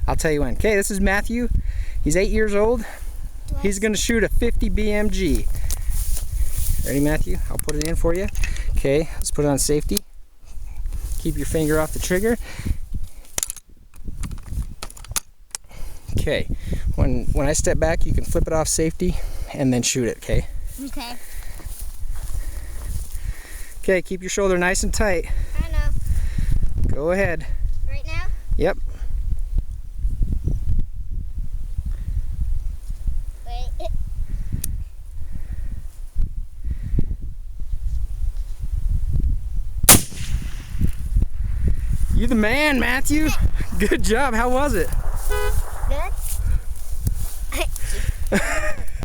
I'll tell you when. Okay, this is Matthew. He's 8 years old. He's gonna shoot a 50 BMG. Ready, Matthew? I'll put it in for you. Okay, let's put it on safety. Keep your finger off the trigger. Okay, when I step back, you can flip it off safety and then shoot it, okay? Okay. Okay, keep your shoulder nice and tight. I know. Go ahead. Right now? Yep. Wait. You the man, Matthew. Good job. How was it? Good?